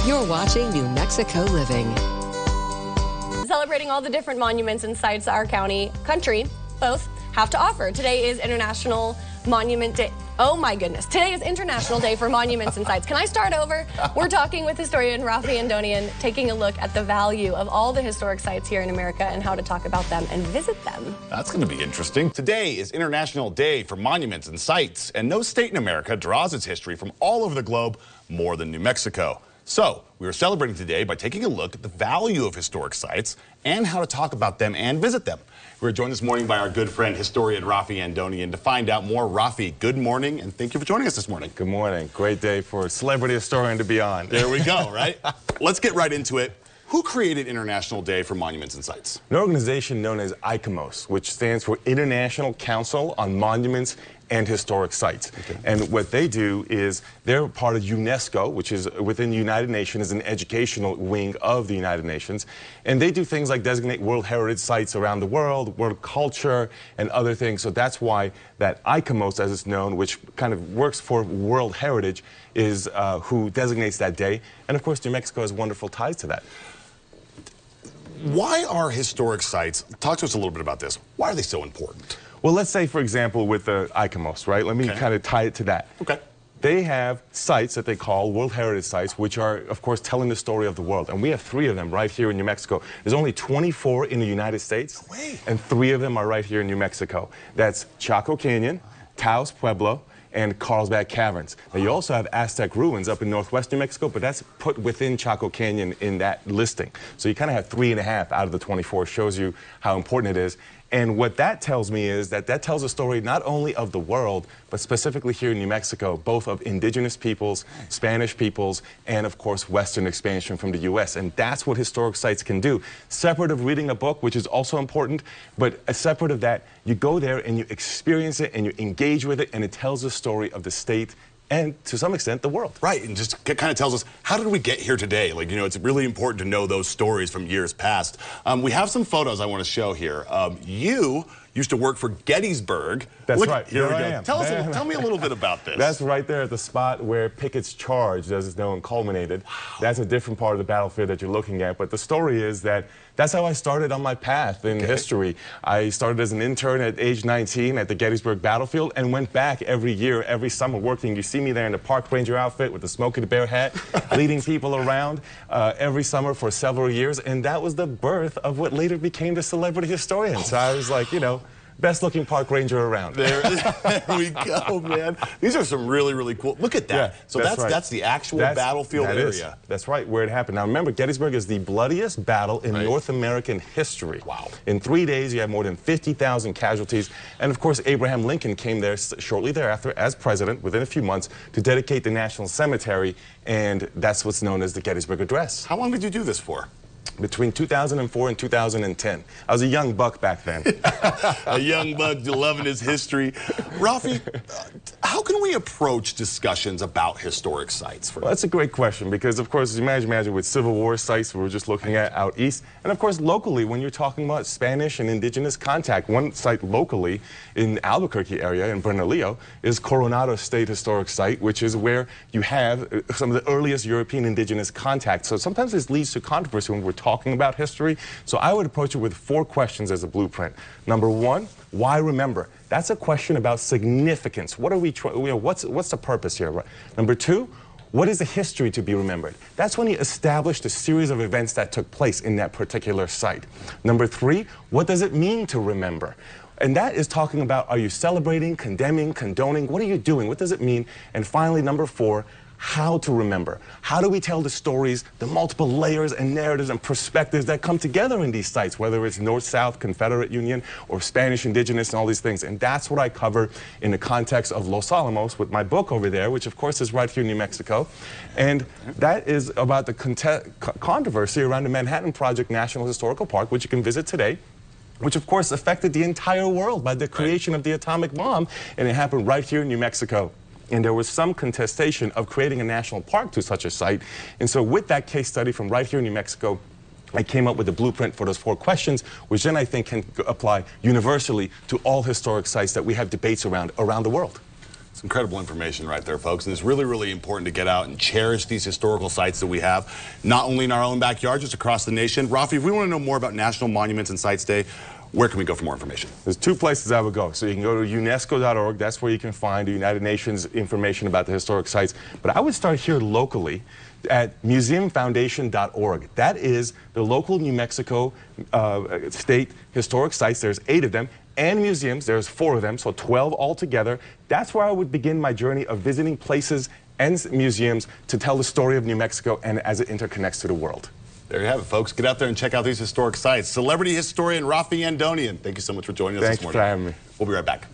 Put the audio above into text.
You're watching New Mexico Living. Celebrating all the different monuments and sites our country, both have to offer. Today is International Monument Day. Oh my goodness. Today is International Day for Monuments and Sites. Can I start over? We're talking with historian Raffi Andonian, taking a look at the value of all the historic sites here in America and how to talk about them and visit them. That's going to be interesting. Today is International Day for Monuments and Sites, and no state in America draws its history from all over the globe more than New Mexico. So, we are celebrating today by taking a look at the value of historic sites and how to talk about them and visit them. We're joined this morning by our good friend, historian Raffi Andonian. To find out more, Raffi, good morning, and thank you for joining us this morning. Good morning. Great day for a celebrity historian to be on. There we go, right? Let's get right into it. Who created International Day for Monuments and Sites? An organization known as ICOMOS, which stands for International Council on Monuments and Historic Sites. Okay. And what they do is they're part of UNESCO, which is within the United Nations, is an educational wing of the United Nations. And they do things like designate World Heritage Sites around the world, world culture, and other things. So that's why that ICOMOS, as it's known, which kind of works for World Heritage, is who designates that day. And of course, New Mexico has wonderful ties to that. Why are historic sites, talk to us a little bit about this, why are they so important? Well, let's say, for example, with the ICOMOS, right? Let me kind of tie it to that. Okay. They have sites that they call World Heritage Sites, which are, of course, telling the story of the world. And we have 3 of them right here in New Mexico. There's only 24 in the United States, and 3 of them are right here in New Mexico. That's Chaco Canyon, Taos Pueblo, and Carlsbad Caverns. Now, you also have Aztec ruins up in northwest New Mexico, but that's put within Chaco Canyon in that listing. So you kind of have 3.5 out of the 24. Shows you how important it is. And what that tells me is that that tells a story not only of the world, but specifically here in New Mexico, both of indigenous peoples, Spanish peoples, and of course, Western expansion from the U.S. And that's what historic sites can do. Separate of reading a book, which is also important, but separate of that, you go there and you experience it and you engage with it, and it tells the story of the state and, to some extent, the world. Right, and just kind of tells us, how did we get here today? Like, you know, it's really important to know those stories from years past. We have some photos I want to show here. You used to work for Gettysburg. That's right. Here we go. Tell me a little bit about this. That's right there at the spot where Pickett's charge, as it's known, culminated. Wow. That's a different part of the battlefield that you're looking at. But the story is that that's how I started on my path in history. I started as an intern at age 19 at the Gettysburg battlefield and went back every year, every summer working. You see me there in the park ranger outfit with the Smokey the Bear hat, leading people around every summer for several years. And that was the birth of what later became the celebrity historian. So I was like, you know, best looking park ranger around. There we go, man. These are some really, really cool. Look at that. Yeah, so that's the actual battlefield area. That's right, where it happened. Now remember, Gettysburg is the bloodiest battle in North American history. Wow. In 3 days, you have more than 50,000 casualties. And of course, Abraham Lincoln came there shortly thereafter as president, within a few months, to dedicate the National Cemetery. And that's what's known as the Gettysburg Address. How long did you do this for? Between 2004 and 2010. I was a young buck back then. A young buck loving his history. Raffi, how can we approach discussions about historic sites? Well, that's a great question because, of course, as you imagine with Civil War sites we were just looking at out east, and of course locally when you're talking about Spanish and indigenous contact, one site locally in Albuquerque area in Bernalillo is Coronado State Historic Site, which is where you have some of the earliest European indigenous contact. So sometimes this leads to controversy when we're talking about history. So I would approach it with 4 questions as a blueprint. Number 1, why remember? That's a question about significance. What are we trying, you know, what's the purpose here? Right? Number 2, what is the history to be remembered? That's when you establish the series of events that took place in that particular site. Number 3, what does it mean to remember? And that is talking about, are you celebrating, condemning, condoning? What are you doing? What does it mean? And finally, number 4, how to remember. How do we tell the stories, the multiple layers and narratives and perspectives that come together in these sites, whether it's North-South, Confederate Union, or Spanish Indigenous and all these things. And that's what I cover in the context of Los Alamos with my book over there, which of course is right here in New Mexico. And that is about the controversy around the Manhattan Project National Historical Park, which you can visit today, which of course affected the entire world by the creation of the atomic bomb. And it happened right here in New Mexico. And there was some contestation of creating a national park to such a site. And so with that case study from right here in New Mexico, I came up with a blueprint for those 4 questions, which then I think can apply universally to all historic sites that we have debates around the world. It's incredible information right there, folks, and it's really, really important to get out and cherish these historical sites that we have, not only in our own backyard, just across the nation. Raffi, if we want to know more about National Monuments and Sites Day, where can we go for more information? There's two places I would go. So you can go to UNESCO.org. That's where you can find the United Nations information about the historic sites. But I would start here locally at museumfoundation.org. That is the local New Mexico state historic sites. There's 8 of them. And museums, there's 4 of them, so 12 altogether. That's where I would begin my journey of visiting places and museums to tell the story of New Mexico and as it interconnects to the world. There you have it, folks. Get out there and check out these historic sites. Celebrity historian Raffi Andonian, thank you so much for joining us this morning. Thanks for having me. We'll be right back.